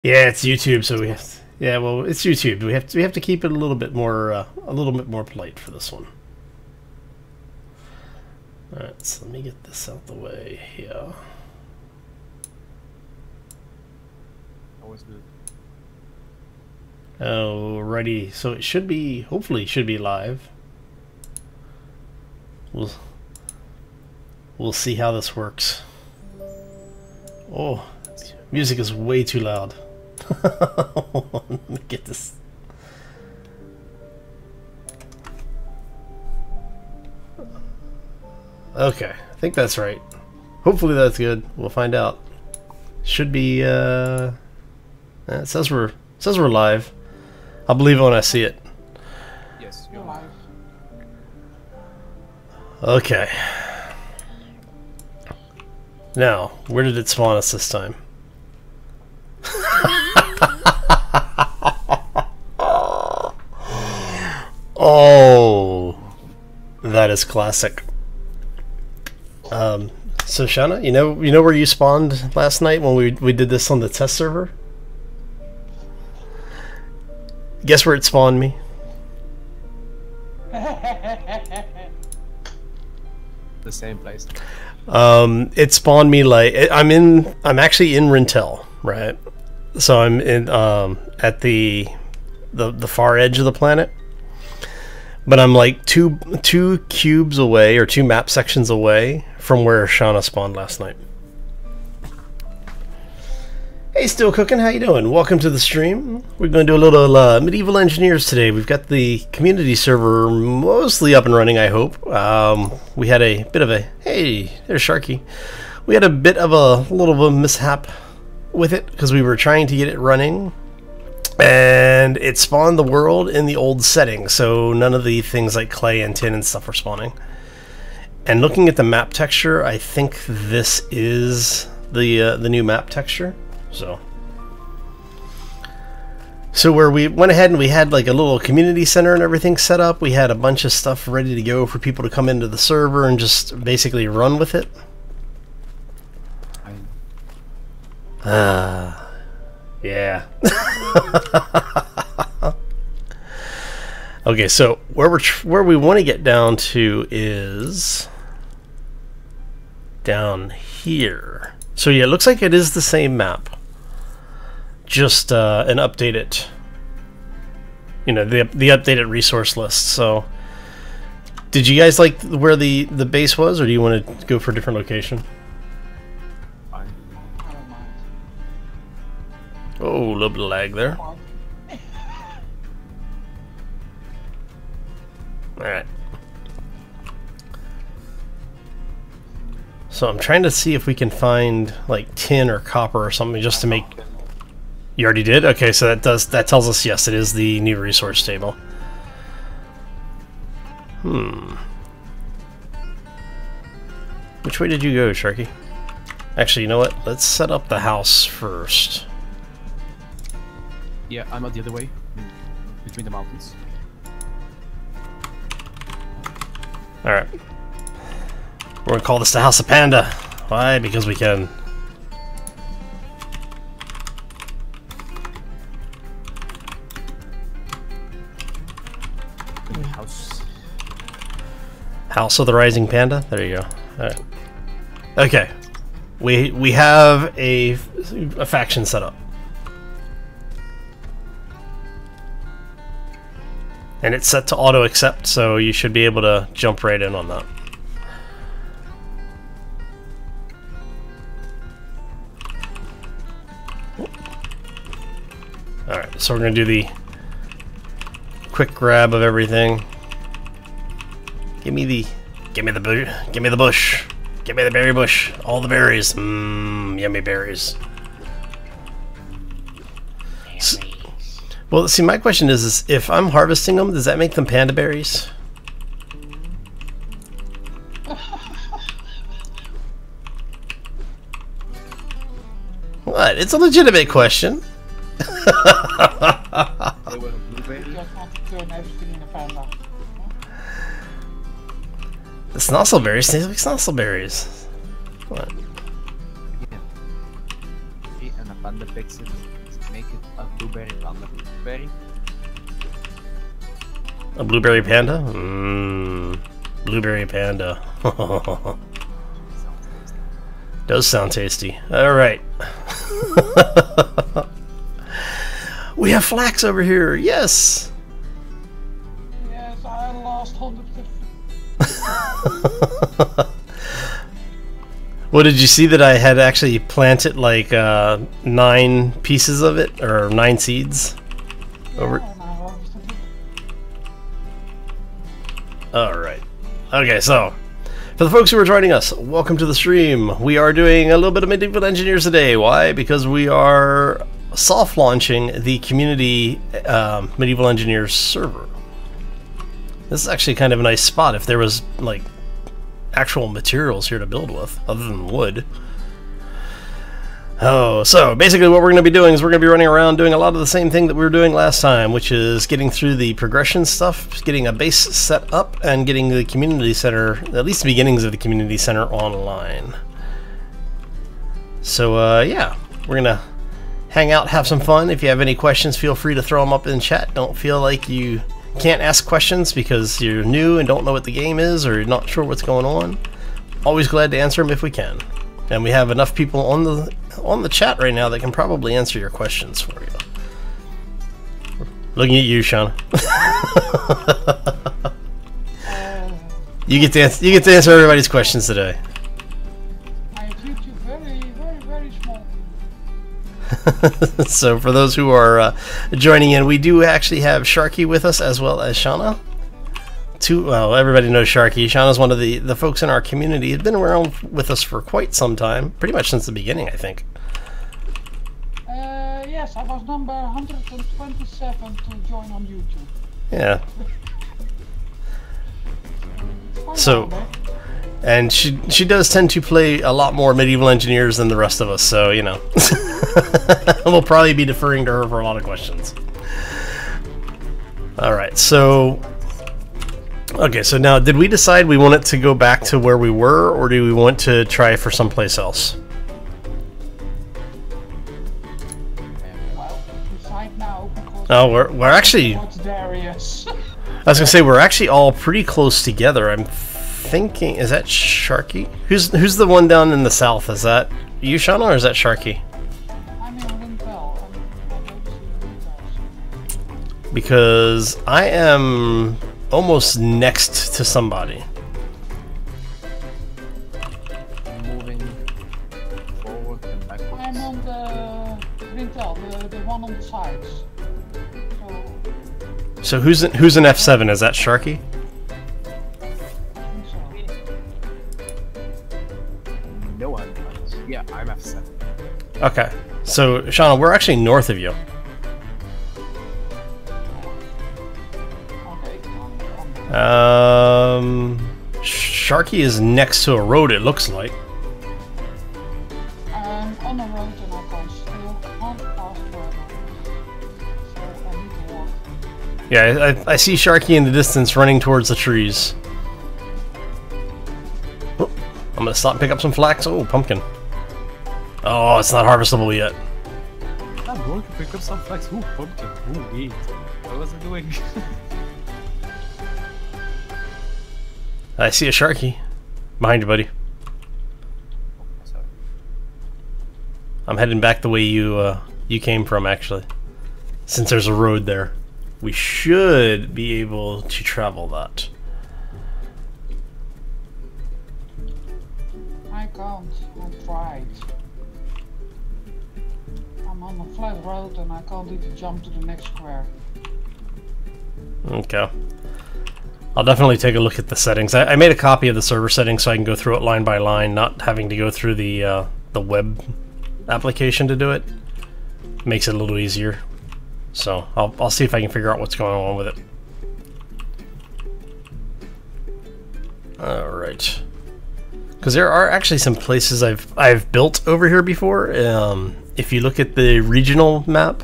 Yeah, it's YouTube, so we have to, yeah, well, it's YouTube. We have to keep it a little bit more polite for this one. All right, so let me get this out the way here. Always good. Alrighty, so it should be, hopefully, should be live. We'll see how this works. Oh, music is way too loud. Let me get this. Okay, I think that's right. Hopefully that's good. We'll find out. Should be. It says we're live. I'll believe it when I see it. Yes, you're live. Okay. Now, where did it spawn us this time? Oh, that is classic. So Shauna, you know where you spawned last night when we did this on the test server? Guess where it spawned me? The same place. It spawned me like I'm actually in Rintel, right? So I'm in at the far edge of the planet, but I'm like two cubes away or two map sections away from where Shauna spawned last night. Hey, Still Cooking, how you doing? Welcome to the stream. We're going to do a little Medieval Engineers today. We've got the community server mostly up and running, I hope. We had a bit of a... Hey, there's Sharky. We had a bit of a little bit of a mishap with it because we were trying to get it running. And it spawned the world in the old setting, so none of the things like clay and tin and stuff were spawning. And looking at the map texture, I think this is the new map texture. So where we went ahead and we had like a little community center and everything set up, we had a bunch of stuff ready to go for people to come into the server and just basically run with it. Yeah. Okay, so where we want to get down to is down here. So yeah, it looks like it is the same map. Just an updated, you know, the updated resource list. So, did you guys like where the base was, or do you want to go for a different location? I don't mind. Oh, a little bit of lag there. All right. So I'm trying to see if we can find like tin or copper or something just to make. You already did? Okay, so that tells us yes, it is the new resource table. Which way did you go, Sharky? Actually, you know what? Let's set up the house first. Yeah, I'm out the other way, between the mountains. Alright. We're gonna call this the House of Panda. Why? Because we can. House of the Rising Panda. There you go. All right. Okay, we have a faction set up, and it's set to auto accept, so you should be able to jump right in on that. All right, so we're gonna do the quick grab of everything. Give me the bush. Give me the berry bush. All the berries. Yummy berries. Well, see, my question is if I'm harvesting them, does that make them panda berries? What? It's a legitimate question. The snozzleberries taste like snozzleberries. What? Yeah. And a panda picks it. make it a blueberry panda blueberry. A blueberry panda? Blueberry panda. Sounds tasty. Does sound tasty. Alright. We have flax over here, yes! Yes, I lost 150. Well, did you see that I had actually planted like 9 pieces of it, or 9 seeds? Over. Alright. Okay, so, for the folks who are joining us, welcome to the stream. We are doing a little bit of Medieval Engineers today. Why? Because we are soft launching the community Medieval Engineers server. This is actually kind of a nice spot if there was like actual materials here to build with, other than wood. Oh, so basically what we're going to be doing is we're going to be running around doing a lot of the same thing that we were doing last time, which is getting through the progression stuff, getting a base set up, and getting the community center, at least the beginnings of the community center, online. So yeah, we're going to hang out, have some fun. If you have any questions, feel free to throw them up in chat. Don't feel like you can't ask questions because you're new and don't know what the game is or you're not sure what's going on. Always glad to answer them if we can. And we have enough people on the chat right now that can probably answer your questions for you. Looking at you, Shauna. You get to answer everybody's questions today. My YouTube very small. So for those who are joining in, we do actually have Sharky with us as well as Shauna. Well, everybody knows Sharky. Shauna's one of the folks in our community. He's been around with us for quite some time, pretty much since the beginning, I think. Yes, I was number 127 to join on YouTube. Yeah. So, and she does tend to play a lot more Medieval Engineers than the rest of us, so, you know. We'll probably be deferring to her for a lot of questions. Alright, so... Okay, so now, did we decide we wanted to go back to where we were, or do we want to try for someplace else? Well, decide now because Oh, we're actually... what's Darius? I was gonna say, we're actually all pretty close together. I'm thinking... Is that Sharky? Who's the one down in the south? Is that you, Shauna, or is that Sharky? I'm in Lintel. I don't see Lintel. Because I am almost next to somebody. Moving forward and backwards. I'm on the Lintel, the one on the sides. So So, who's an F7? Is that Sharky? I think so. No, I'm not. Yeah, I'm F7. Okay. So Shauna, we're actually north of you. Sharky is next to a road, it looks like. I'm on the road and I can still can't pass the road. So I need to walk. Yeah, I see Sharky in the distance running towards the trees. Oh, I'm gonna stop and pick up some flax. Oh, pumpkin. Oh, it's not harvestable yet. I'm going to pick up some flax. Ooh, pumpkin. Ooh, wait. What was I doing? I see a Sharky. Behind you, buddy. Sorry. I'm heading back the way you came from, actually. Since there's a road there. We should be able to travel that. I can't. I tried. I'm on a flat road and I can't even jump to the next square. Okay. I'll definitely take a look at the settings. I made a copy of the server settings so I can go through it line by line, not having to go through the web application to do it. Makes it a little easier. So I'll see if I can figure out what's going on with it. All right. Because there are actually some places I've built over here before. If you look at the regional map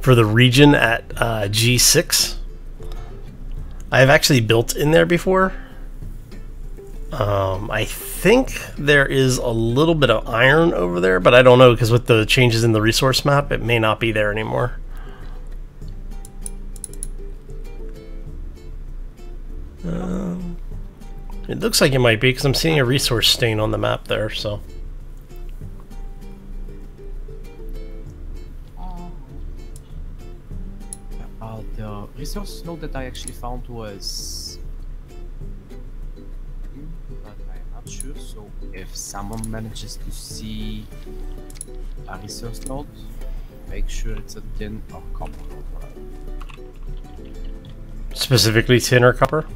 for the region at G6. I've actually built in there before. I think there is a little bit of iron over there, but I don't know because with the changes in the resource map, it may not be there anymore. It looks like it might be because I'm seeing a resource stain on the map there, so. The resource node that I actually found was... but I'm not sure, so if someone manages to see a resource node, make sure it's a tin or copper. Specifically tin or copper?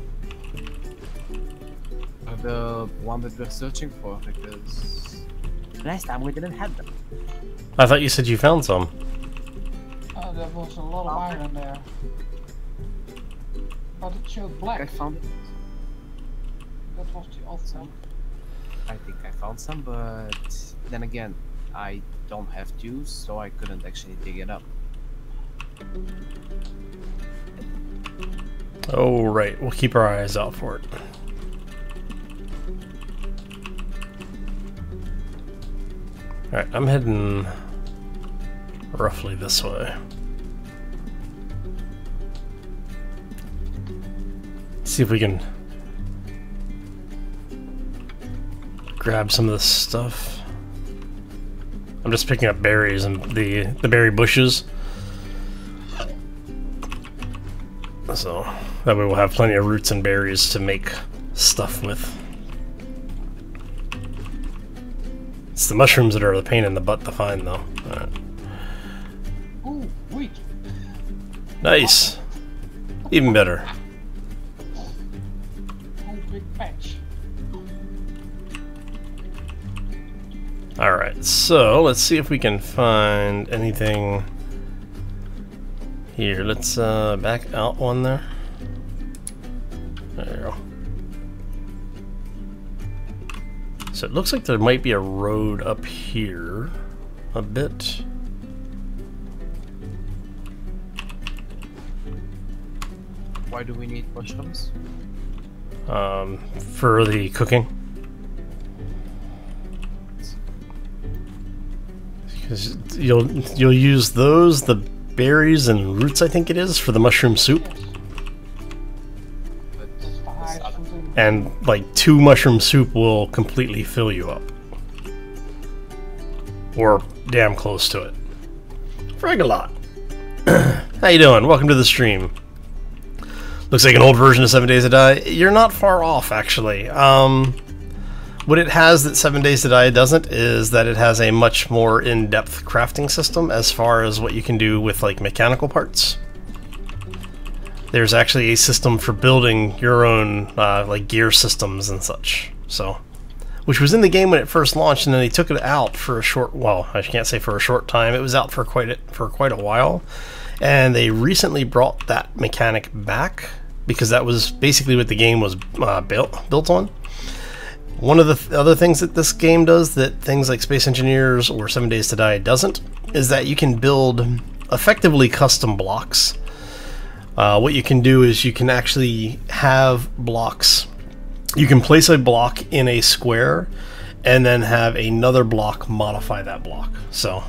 The one that we're searching for, because last time we didn't have them. I thought you said you found some. There was a lot of iron there. But it showed black. I found it. That was the odd thing. I think I found some, but then again, I don't have tools, so I couldn't actually dig it up. Oh, right. We'll keep our eyes out for it. Alright, I'm heading roughly this way. See if we can grab some of this stuff. I'm just picking up berries and the berry bushes. So that way we'll have plenty of roots and berries to make stuff with. It's the mushrooms that are the pain in the butt to find, though. Alright. Ooh, wheat. Nice. Even better. Whole big patch. Alright, so let's see if we can find anything here. Let's back out one there. There you go. So it looks like there might be a road up here a bit. Why do we need mushrooms? For the cooking. Because you'll use those, the berries and roots I think it is, for the mushroom soup. And like 2 mushroom soup will completely fill you up. Or damn close to it. Frag a lot. How you doing? Welcome to the stream. Looks like an old version of 7 Days to Die. You're not far off, actually. What it has that 7 Days to Die doesn't is that it has a much more in-depth crafting system as far as what you can do with like mechanical parts. There's actually a system for building your own like gear systems and such. So, which was in the game when it first launched, and then they took it out for a short. Well, I can't say for a short time. It was out for quite a while, and they recently brought that mechanic back because that was basically what the game was built on. One of the other things that this game does that things like Space Engineers or 7 Days to Die doesn't is that you can build effectively custom blocks. What you can do is you can actually have blocks. You can place a block in a square and then have another block modify that block. So,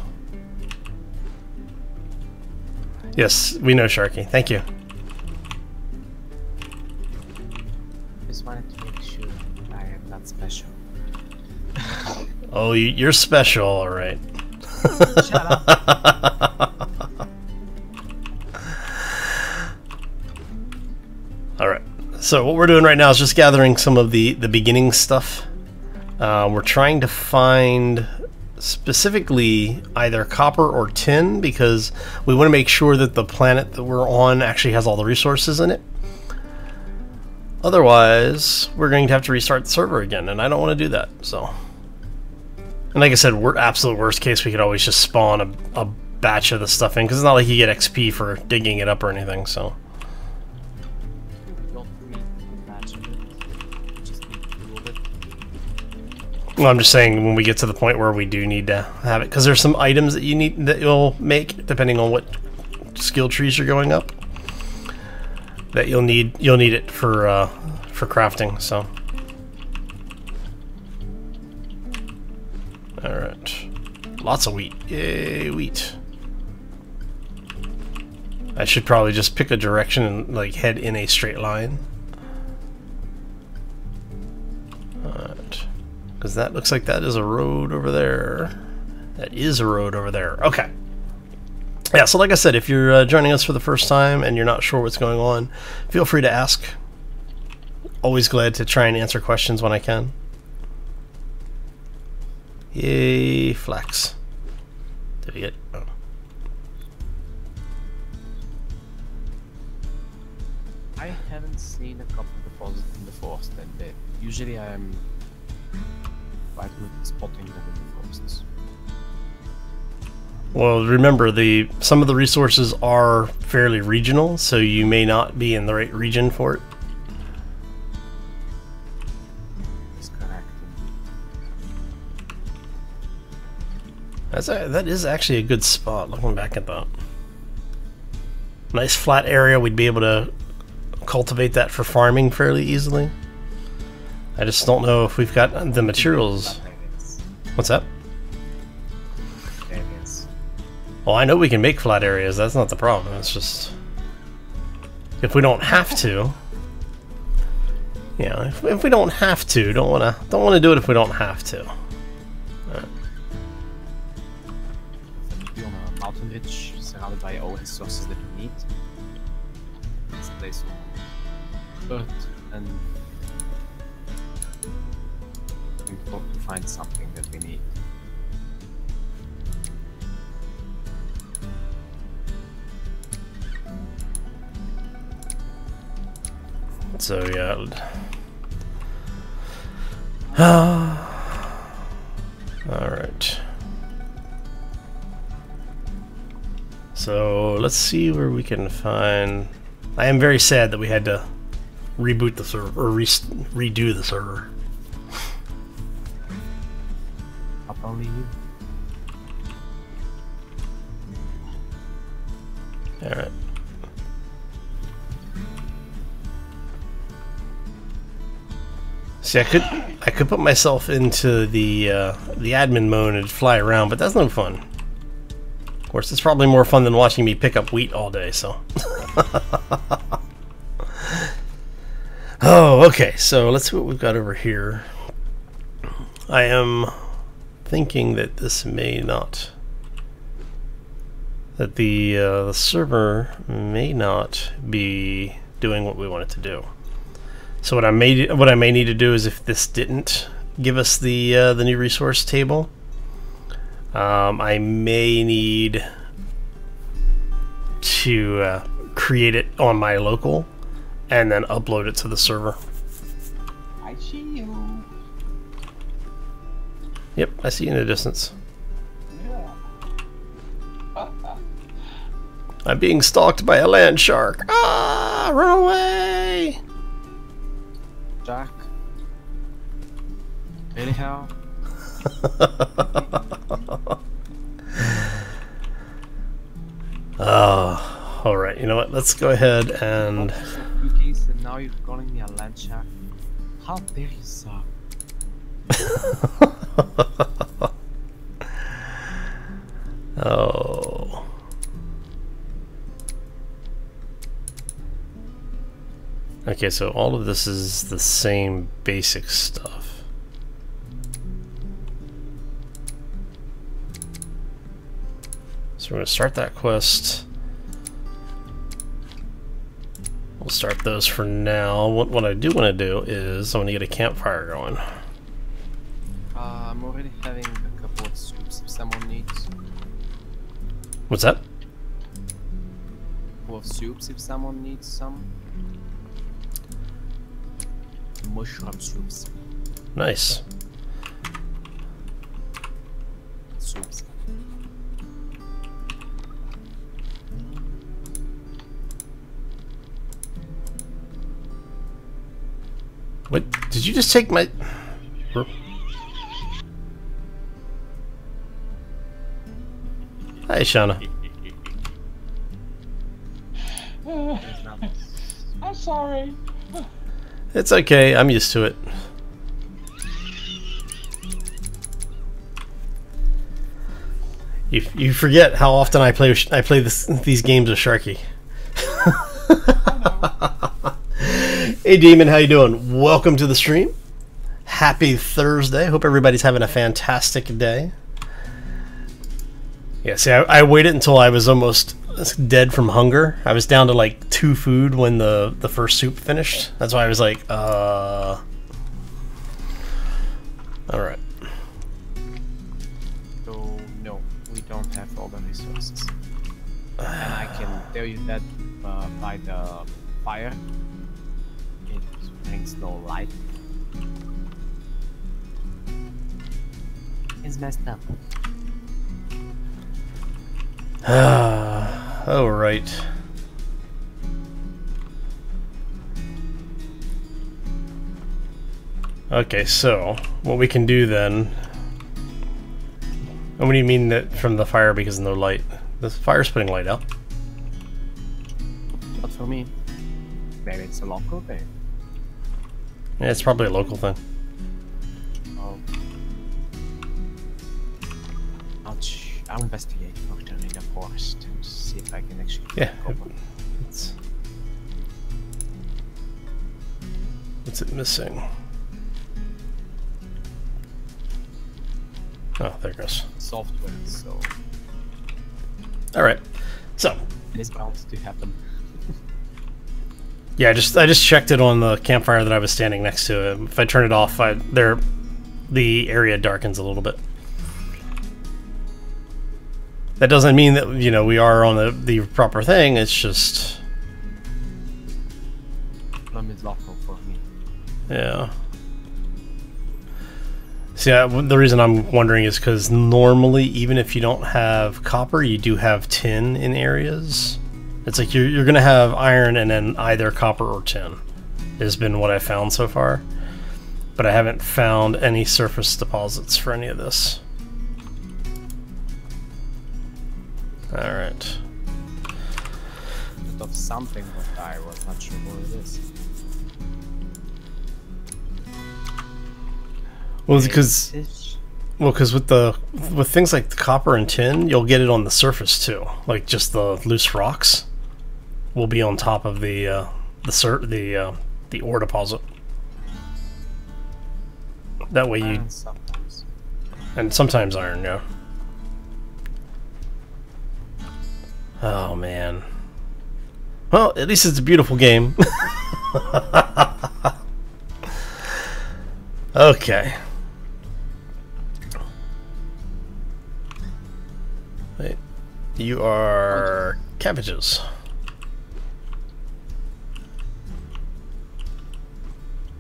yes, we know, Sharky. Thank you. Just wanted to make sure I am not special. Oh, you're special, all right. Shut up. Alright, so what we're doing right now is just gathering some of the beginning stuff. We're trying to find specifically either copper or tin because we want to make sure that the planet that we're on actually has all the resources in it. Otherwise, we're going to have to restart the server again, and I don't want to do that, so. And like I said, absolute worst case, we could always just spawn a batch of the stuff in, because it's not like you get XP for digging it up or anything, so. Well, I'm just saying when we get to the point where we do need to have it, because there's some items that you need that you'll make depending on what skill trees you're going up. That you'll need it for crafting. So Alright. Lots of wheat. Yay, wheat. I should probably just pick a direction and like head in a straight line. Alright. Because that looks like that is a road over there. That is a road over there. Okay. Yeah, so like I said, if you're joining us for the first time and you're not sure what's going on, feel free to ask. Always glad to try and answer questions when I can. Yay, flax. Did we get... Oh. I haven't seen a copper deposit in the forest that bit. Usually I'm quite good at spotting them in the forests. Well, remember, some of the resources are fairly regional, so you may not be in the right region for it. That's correct. That is actually a good spot, looking back at that. Nice flat area, we'd be able to cultivate that for farming fairly easily. I just don't know if we've got the materials. What's that? Well, I know we can make flat areas, that's not the problem. It's just if we don't have to. Yeah, if we don't have to, don't wanna do it if we don't have to. Right. Be on a mountain ridge surrounded by all resources that we need. Let's place on earth and hope to find something that we need. So yeah. Alright. So let's see where we can find... I am very sad that we had to reboot the server, or redo the server. Not only you. Alright. See, I could put myself into the admin mode and fly around, but that's no fun. Of course, it's probably more fun than watching me pick up wheat all day, so. Oh, okay, so let's see what we've got over here. I am thinking that this may not... that the server may not be doing what we want it to do. So what I may need to do is, if this didn't give us the new resource table, I may need to create it on my local and then upload it to the server. I see you. Yep, I see you in the distance. Yeah. I'm being stalked by a land shark. Ah, run away! Jack? Anyhow? Oh, alright, you know what? Let's go ahead and... Cookies, and now you're calling me a land shark? How dare you, sir? Oh. Okay, so all of this is the same basic stuff. So we're going to start that quest. We'll start those for now. What I do want to do is I want to get a campfire going. I'm already having a couple of soups if someone needs. What's that? A couple of soups if someone needs some. Mushroom soups. Nice. Soups. What? Did you just take my... Hi, Shauna. I'm sorry. It's okay, I'm used to it. You forget how often I play these games with Sharky. Hey Demon, how you doing? Welcome to the stream. Happy Thursday. Hope everybody's having a fantastic day. Yeah, see, I waited until I was almost dead from hunger. I was down to like 2 food when the first soup finished. That's why I was like, Alright. So, no, we don't have all the resources. And I can tell you that by the fire, it brings no light. It's messed up. Oh, right. Okay, so what we can do then... And what do you mean that from the fire because no light? The fire's putting light out. Not for me. Maybe it's a local thing. Yeah, it's probably a local thing. Oh. I'll investigate for turning the forest and see if I can actually Yeah. go. What's it missing? Oh, there it goes. Software, so Alright. So, it is bound to happen. yeah, I just checked it on the campfire that I was standing next to. If I turn it off, the area darkens a little bit. That doesn't mean that, you know, we are on the proper thing, it's just... Problem is local for me. Yeah. See, the reason I'm wondering is because normally, even if you don't have copper, you do have tin in areas. It's like you're going to have iron and then either copper or tin has been what I found so far. But I haven't found any surface deposits for any of this. Alright. Of something, but I was not sure what it is. Well, because with things like the copper and tin, you'll get it on the surface too. Like just the loose rocks will be on top of the ore deposit. That way you sometimes. and sometimes iron, yeah. Oh man. Well, at least it's a beautiful game. Okay. Wait. You are cabbages.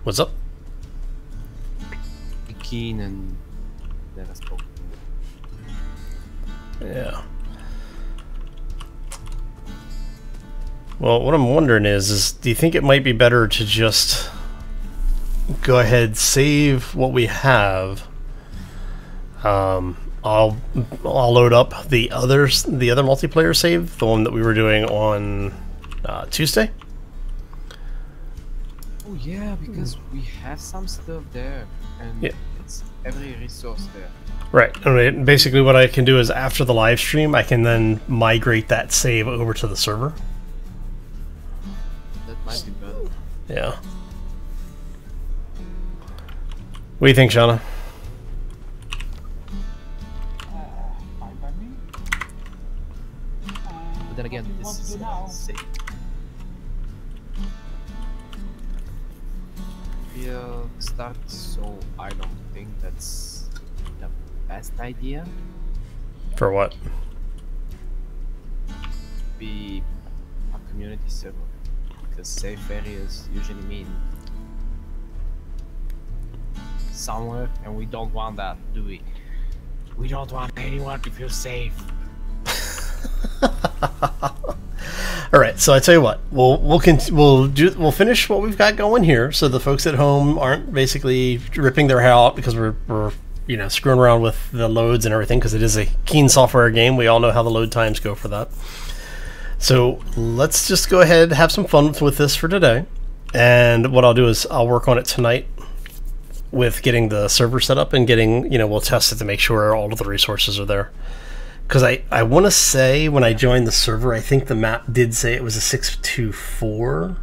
What's up? Be keen and never spoke. Yeah. Well, what I'm wondering is do you think it might be better to just go ahead, save what we have? I'll load up the other multiplayer save, the one that we were doing on Tuesday. Oh yeah, because we have some stuff there, and Yeah. it's every resource there. Right. And basically what I can do is after the live stream, I can then migrate that save over to the server. That might be better. Yeah. What do you think, Shauna? Fine by me. But then again, What do you this want to is do now? safe. We'll start, so I don't think that's the best idea. For what? Be a community server, because safe areas usually mean somewhere, and we don't want that, do we? We don't want anyone to feel safe. All right, so I tell you what, we'll finish what we've got going here, so the folks at home aren't basically ripping their hair out because we're you know, screwing around with the loads and everything, because it is a Keen software game. We all know how the load times go for that. So let's just go ahead and have some fun with this for today. And what I'll do is I'll work on it tonight with getting the server set up and getting, you know, we'll test it to make sure all of the resources are there. Because I want to say when I joined the server, I think the map did say it was a 624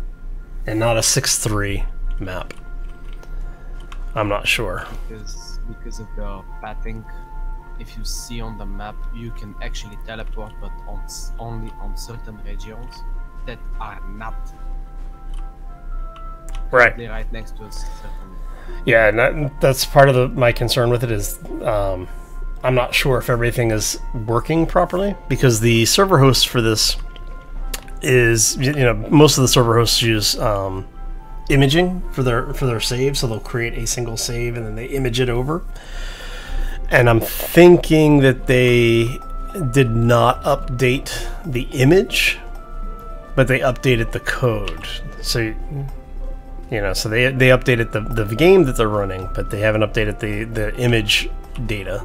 and not a 6-3 map. I'm not sure. Because of the pathing, if you see on the map, you can actually teleport, but only on certain regions that are not Right. right next to a certain. Yeah, and that's part of my concern with it is I'm not sure if everything is working properly, because the server host for this is, you know, most of the server hosts use imaging for their save, so they'll create a single save and then they image it over. And I'm thinking that they did not update the image, but they updated the code. So, you know, so they updated the game that they're running, but they haven't updated the image data.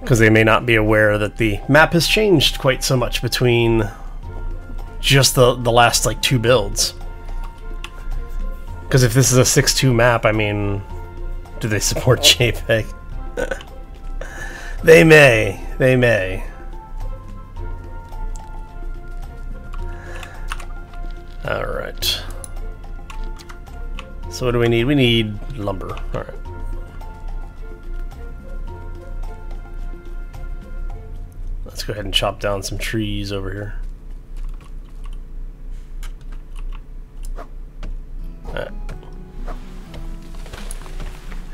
Because they may not be aware that the map has changed quite so much between just the last like 2 builds. Because if this is a 6.2 map, I mean, do they support JPEG? They may. They may. Alright. So what do we need? We need lumber. Alright. Let's go ahead and chop down some trees over here. Alright.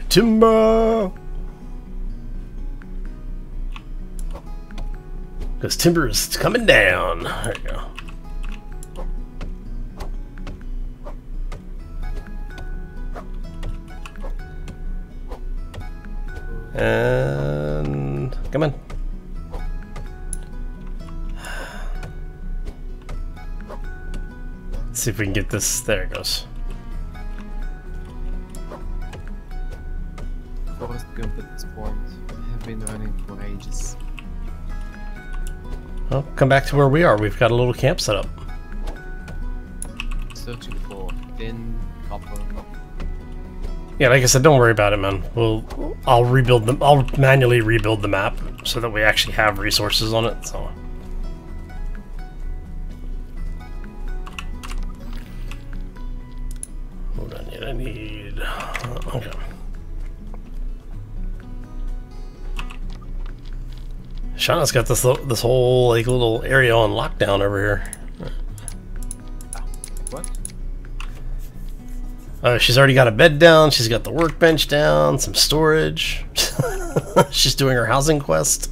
Timber! Because timber is coming down. There you go. And come on. Let's see if we can get this. There it goes. Forest Gump at this point. I have been running for ages. Well, come back to where we are. We've got a little camp set up. Searching for tin, copper. Yeah, like I said, don't worry about it, man. I'll rebuild them. I'll manually rebuild the map so that we actually have resources on it. So. Hold on, I need. Okay. Shauna's got this whole like little area on lockdown over here. What? She's already got a bed down. She's got the workbench down, some storage. She's doing her housing quest.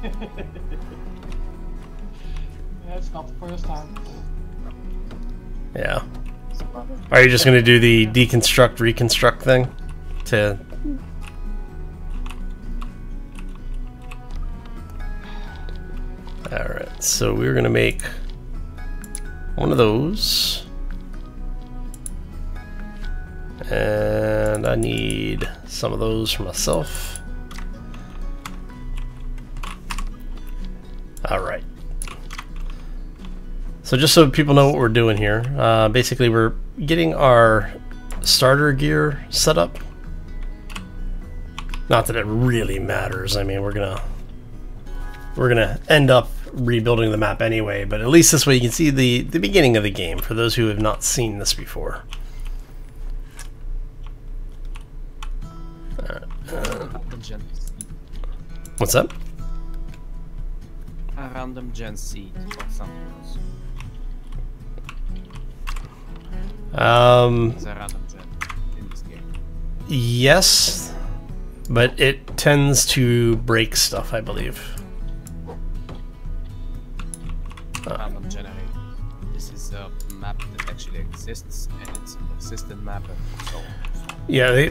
Yeah, it's not the first time. Yeah. Are you just gonna do the deconstruct, reconstruct thing? To. Alright, so we're gonna make one of those. And I need some of those for myself. Alright. So just so people know what we're doing here, basically we're getting our starter gear set up. Not that it really matters. I mean, we're gonna end up rebuilding the map anyway, but at least this way you can see the beginning of the game for those who have not seen this before. What's up? A random gen seed or something else. It's a random gen in this game. Yes, but it tends to break stuff, I believe. Random generator. This is a map that actually exists, and it's a persistent map, and so on. Yeah,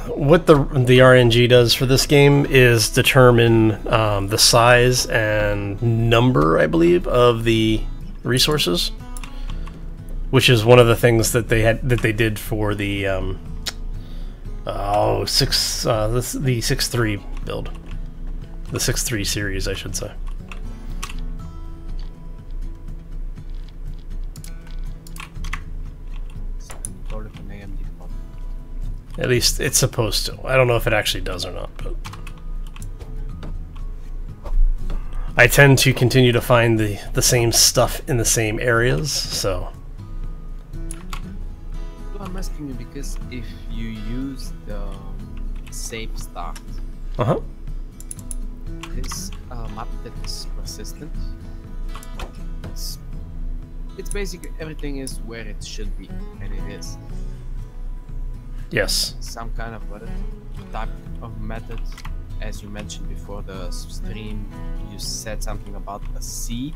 what the RNG does for this game is determine the size and number, I believe, of the resources, which is one of the things that they did for the the 6.3 build, the 6.3 series, I should say. At least it's supposed to. I don't know if it actually does or not, but I tend to continue to find the same stuff in the same areas, so... I'm asking you because if you use the save start, this map that is persistent, it's basically everything is where it should be, and it is. Yes. Some kind of type of method, as you mentioned before the stream, you said something about a seed.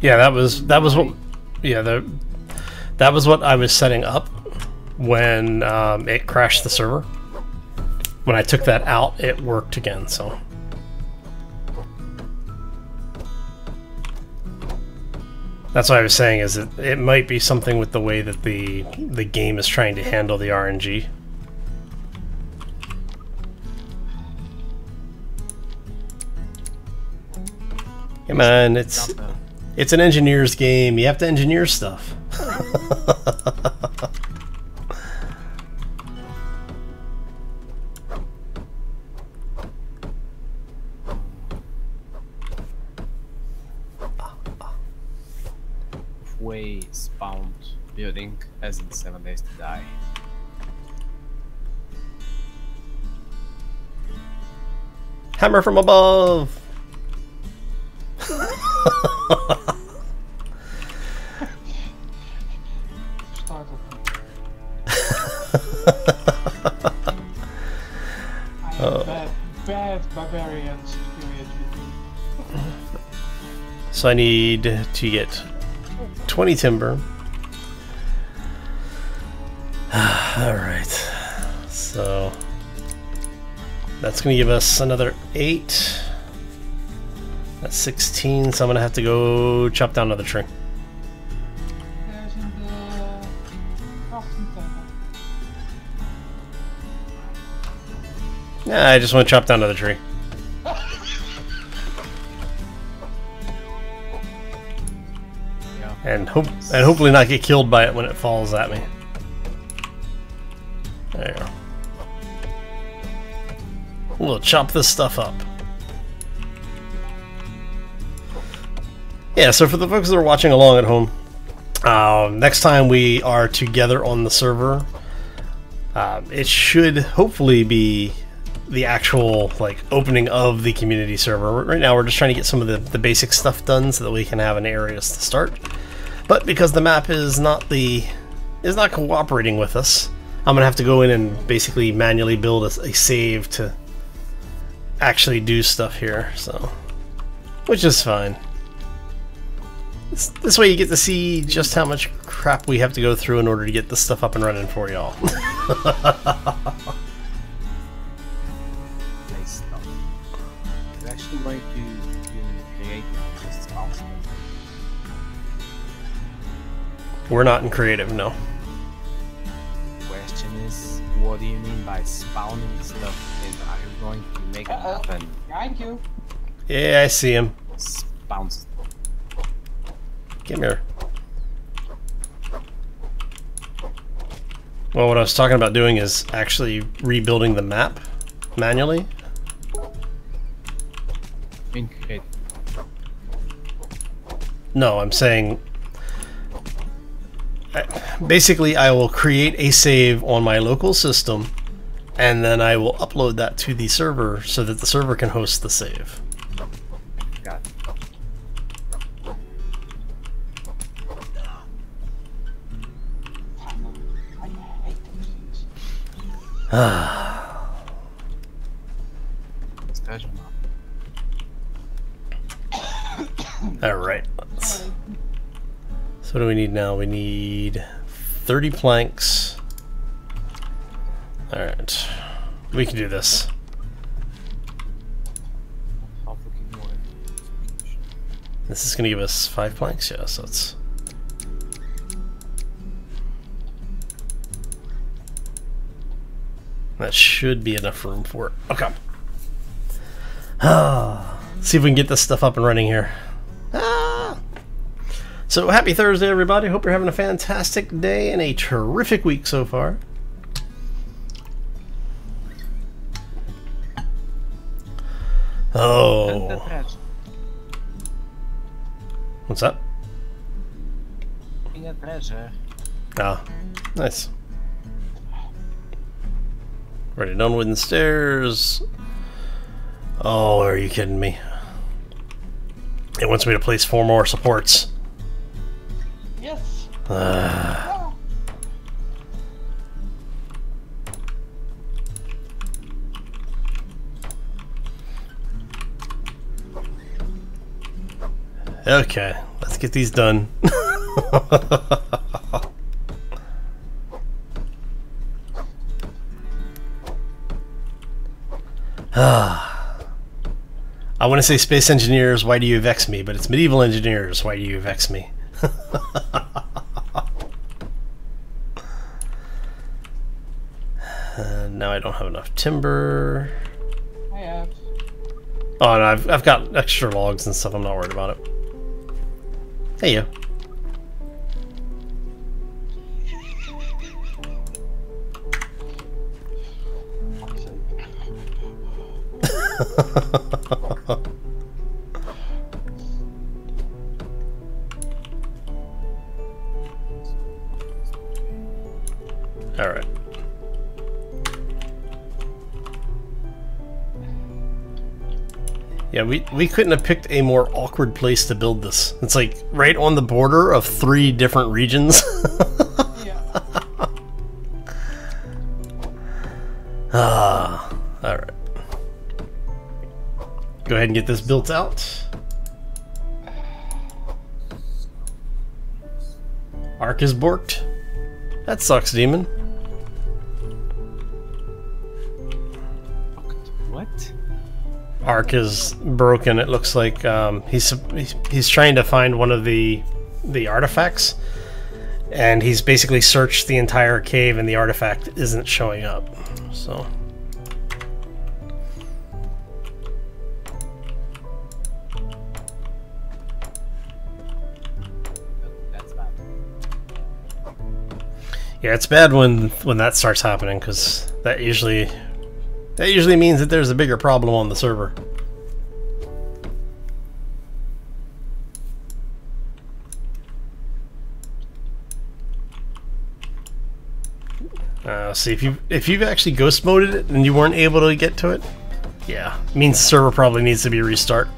Yeah, that was what. Yeah, that was what I was setting up when it crashed the server. When I took that out, it worked again. So. That's what I was saying, is it might be something with the way that the game is trying to handle the RNG. Hey man, it's an engineer's game. You have to engineer stuff. Way spawned building as in 7 Days to Die. Hammer from above. Bad barbarians. So I need to get 20 timber. Alright. So that's going to give us another 8. That's 16, so I'm going to have to go chop down another tree. There's in the crafting table. Yeah, I just want to chop down another tree. And hopefully not get killed by it when it falls at me. There you go. We'll chop this stuff up. Yeah, so for the folks that are watching along at home, next time we are together on the server, it should hopefully be the actual opening of the community server. Right now we're just trying to get some of the basic stuff done so that we can have an areas to start. But because the map is not cooperating with us, I'm gonna have to go in and basically manually build a save to actually do stuff here. So, which is fine. This way you get to see just how much crap we have to go through in order to get this stuff up and running for y'all. Nice stuff. We're actually going to create this stuff. We're not in creative, no. Question is, what do you mean by spawning stuff? And are you going to make it happen? Thank you. Yeah, I see him. Spawn stuff. Come here. Well, what I was talking about doing is actually rebuilding the map manually. In creative. No, I'm saying basically I will create a save on my local system and then I will upload that to the server so that the server can host the save. Got it. I hate those things. Special map. Alright. So what do we need now? We need 30 planks. Alright. We can do this. This is going to give us 5 planks, yeah, so it's... That should be enough room for it. Okay. See if we can get this stuff up and running here. So happy Thursday, everybody. Hope you're having a fantastic day and a terrific week so far. Oh, Oh. What's that? A treasure. Ah, nice. Already done wooden stairs. Oh, are you kidding me? It wants me to place 4 more supports. Yes. Okay, let's get these done. I want to say space engineers, why do you vex me? But it's medieval engineers, why do you vex me? Now I don't have enough timber. I have. Oh, no, I've got extra logs and stuff. I'm not worried about it. Hey, you. All right. Yeah, we couldn't have picked a more awkward place to build this. It's like right on the border of 3 different regions. Yeah. Ah, all right. Go ahead and get this built out. Arc is borked. That sucks, demon. What? Arc is broken. It looks like he's trying to find one of the artifacts, and he's basically searched the entire cave, and the artifact isn't showing up. So. That's bad. Yeah, it's bad when that starts happening, because that usually means that there's a bigger problem on the server. See, if you've actually ghost moded it and you weren't able to get to it, yeah, it means the server probably needs to be restart.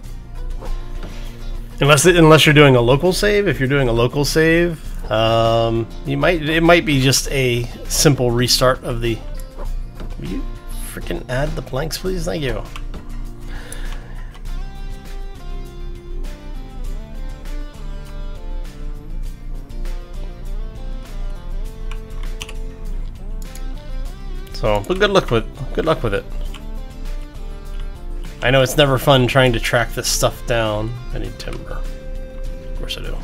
Unless you're doing a local save. If you're doing a local save, it might be just a simple restart of the. Will you freaking add the planks, please? Thank you. So, but good luck with it. I know it's never fun trying to track this stuff down. I need timber. Of course I do.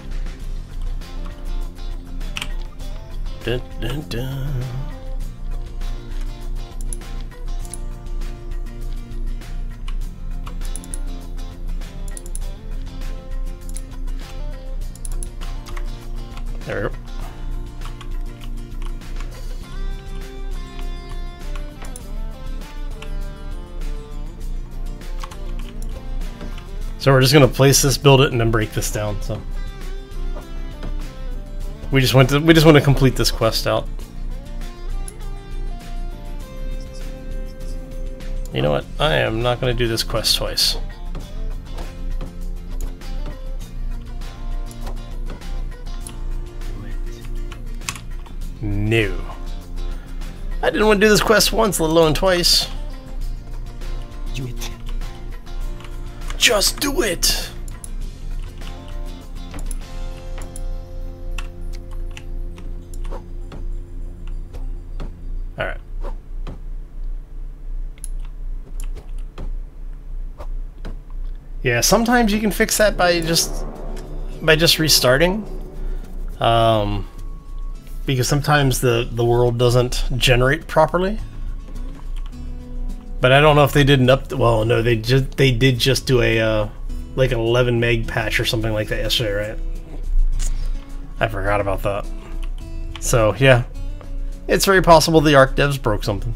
Dun, dun, dun. There we go. So we're just gonna place this, build it, and then break this down. So we just want to complete this quest out. You know what? I am not gonna do this quest twice. No. I didn't want to do this quest once, let alone twice. Do it. Just do it! Alright. Yeah, sometimes you can fix that by just restarting. Because sometimes the world doesn't generate properly. But I don't know if they did an well, no, they did just do a like an 11 meg patch or something like that yesterday, right? I forgot about that. So yeah, it's very possible the Arc devs broke something.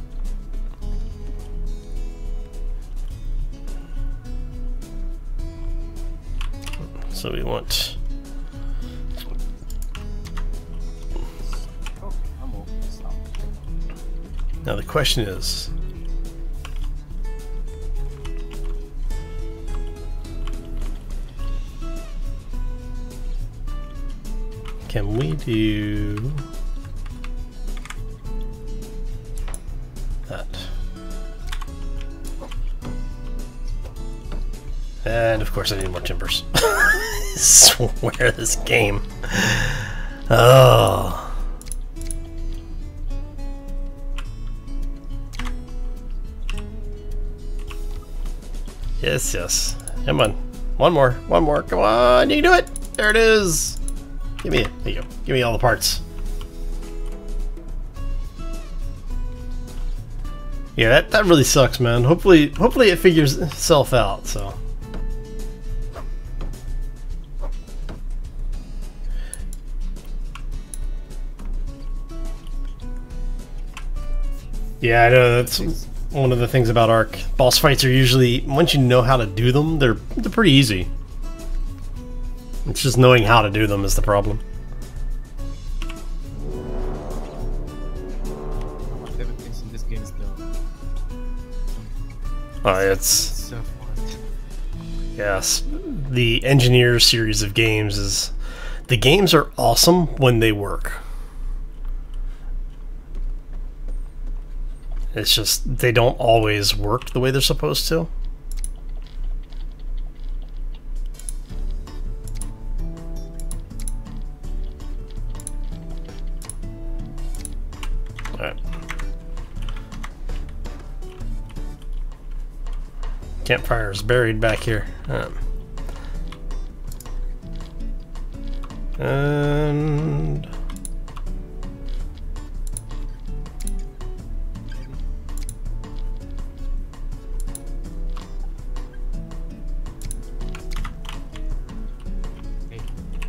So we want. Oh, I'm over this now. Now the question is. Can we do that? And of course I need more timbers. I swear this game. Oh. Yes, yes. Come on. One more. Come on. You can do it. There it is. Give me it. There you go. Give me all the parts. Yeah, that really sucks, man. Hopefully it figures itself out. So. Yeah, I know that's one of the things about Ark. Boss fights are usually, once you know how to do them, they're pretty easy. It's just knowing how to do them is the problem. My favorite things in this game is the It's surfboard. yes, the Engineer series of games is the games are awesome when they work. It's just they don't always work the way they're supposed to. Alright. Campfire is buried back here. And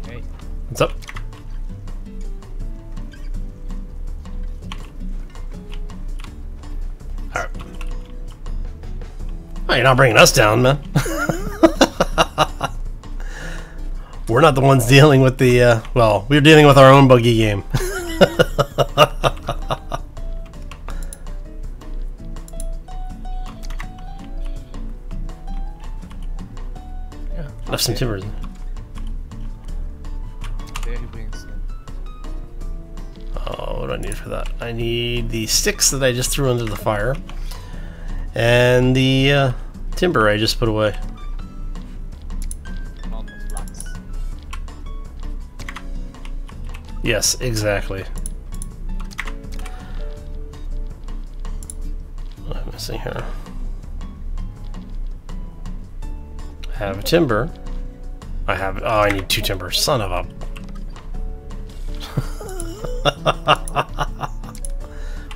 Hey. what's up? Alright. Oh, you're not bringing us down, man. We're not the ones dealing with the, well, we're dealing with our own buggy game. Yeah, left some timbers. There he brings in. Oh, what do I need for that? I need the sticks that I just threw into the fire. And the timber I just put away. On the flax. Yes, exactly. What am I missing here? I have a timber. I have. Oh, I need 2 timber. Son of a.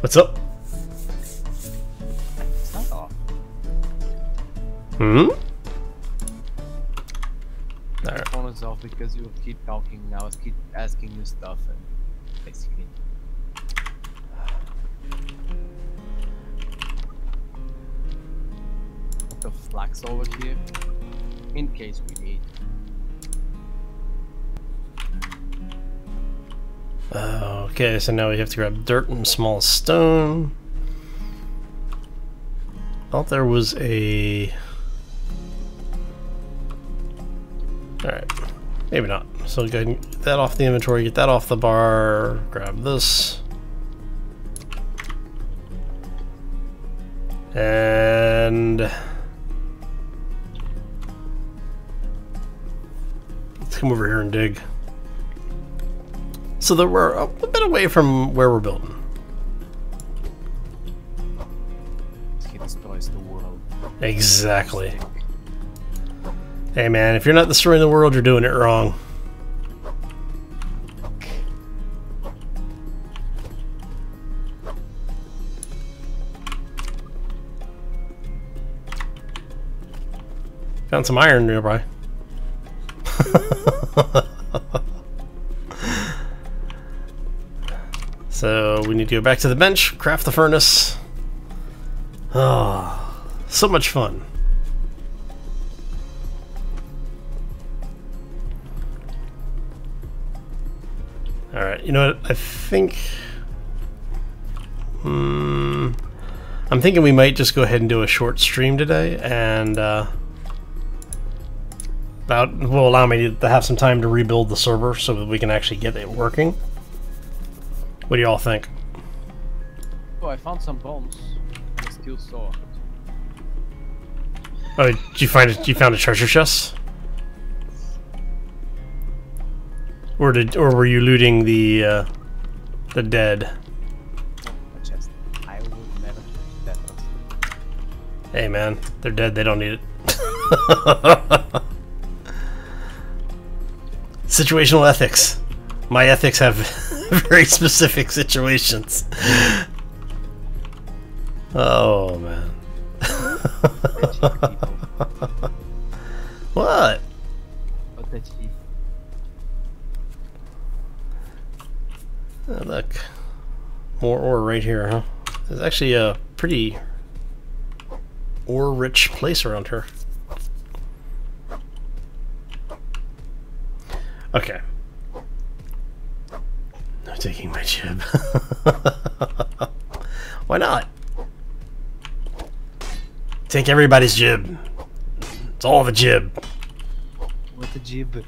What's up? It's not off. Hmm? Alright. Phone is off because you keep talking now. I keep asking you stuff and basically. Put the flax over here in case we need. Okay, so now we have to grab dirt and small stone. Thought there was a. Alright, maybe not. So go ahead and get that off the inventory, get that off the bar, grab this. And let's come over here and dig. So that we're a bit away from where we're building. He destroys the world. Exactly. Hey man, if you're not destroying the world, you're doing it wrong. Found some iron nearby. So we need to go back to the bench, craft the furnace. Oh, so much fun. Alright, you know what? I think... I'm thinking we might just go ahead and do a short stream today, and that will allow me to have some time to rebuild the server so that we can actually get it working. What do you all think? Oh, I found some bones. I still saw. Oh, did you find it? You found a treasure chest? Or were you looting the dead? A chest. I would never touch that one. Hey man, they're dead. They don't need it. Situational ethics. My ethics have very specific situations. Oh man. What? Oh, look, more ore right here, huh? There's actually a pretty ore-rich place around here. Okay. I'm taking my jib. Why not? Take everybody's jib. It's all the jib. What's a jib?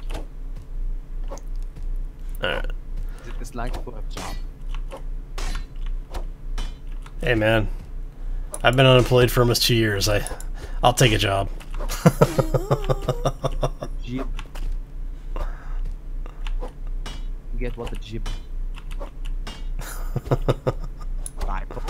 Alright. Is it this like for a job? Hey man, I've been unemployed for almost 2 years. I'll take a job. Jib. You get what a jib? Bible?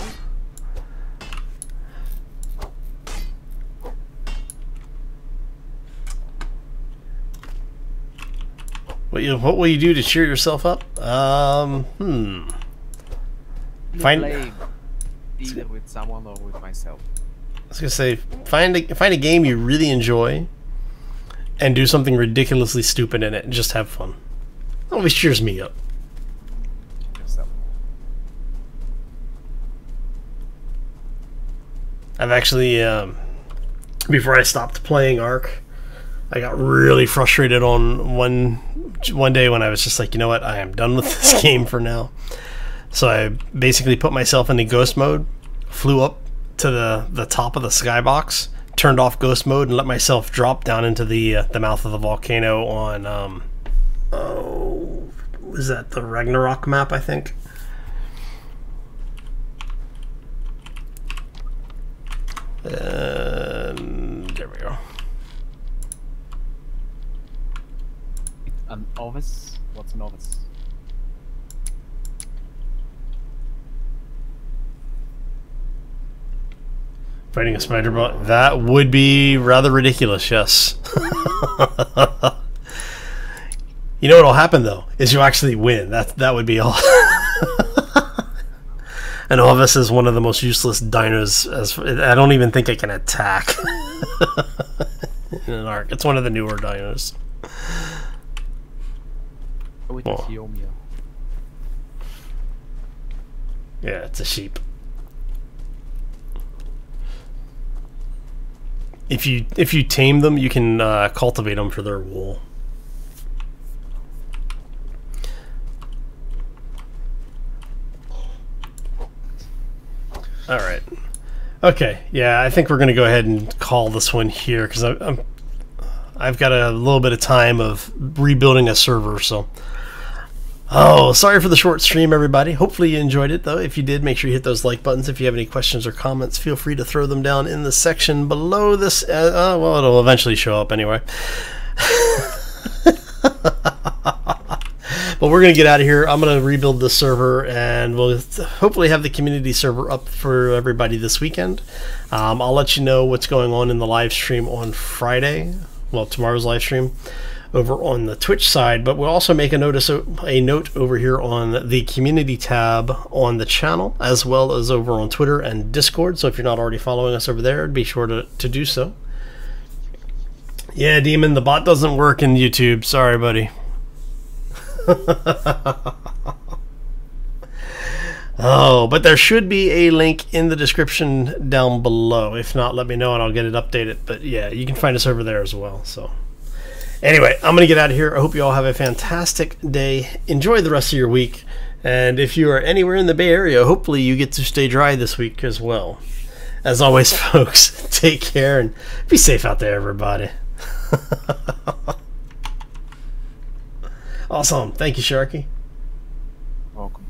What will you do to cheer yourself up? Play either with someone or with myself. I was gonna say, find a game you really enjoy, and do something ridiculously stupid in it, and just have fun. That always cheers me up. Yourself. I've actually, before I stopped playing Ark, I got really frustrated on one day when I was just like, you know what, I am done with this game for now. So I basically put myself into ghost mode, flew up to the top of the skybox, turned off ghost mode, and let myself drop down into the mouth of the volcano on oh, was that the Ragnarok map, I think? There we go. An novice? What's a novice? Fighting a spider bot? That would be rather ridiculous, yes. You know what'll happen though, is you actually win. That would be all. And Ovis is one of the most useless dinos. I don't even think it can attack in an Ark. It's one of the newer dinos. With Oh. Theomia. Yeah, it's a sheep. If you tame them, you can cultivate them for their wool. All right. Okay. Yeah, I think we're gonna go ahead and call this one here because I've got a little bit of time of rebuilding a server. So, oh, sorry for the short stream, everybody. Hopefully you enjoyed it, though. If you did, make sure you hit those like buttons. If you have any questions or comments, feel free to throw them down in the section below this. Well, it'll eventually show up anyway. But we're going to get out of here. I'm going to rebuild the server, and we'll hopefully have the community server up for everybody this weekend. I'll let you know what's going on in the live stream on Friday. Well, tomorrow's live stream over on the Twitch side, but we'll also make a note over here on the community tab on the channel, as well as over on Twitter and Discord. So if you're not already following us over there, be sure to do so. Yeah, Demon, the bot doesn't work in YouTube. Sorry, buddy. Oh, but there should be a link in the description down below. If not, let me know and I'll get it updated. But yeah, you can find us over there as well. So Anyway, I'm going to get out of here. I hope you all have a fantastic day. Enjoy the rest of your week. And if you are anywhere in the Bay Area, hopefully you get to stay dry this week as well. As always, folks, take care and be safe out there, everybody. Awesome. Thank you, Sharky. Welcome.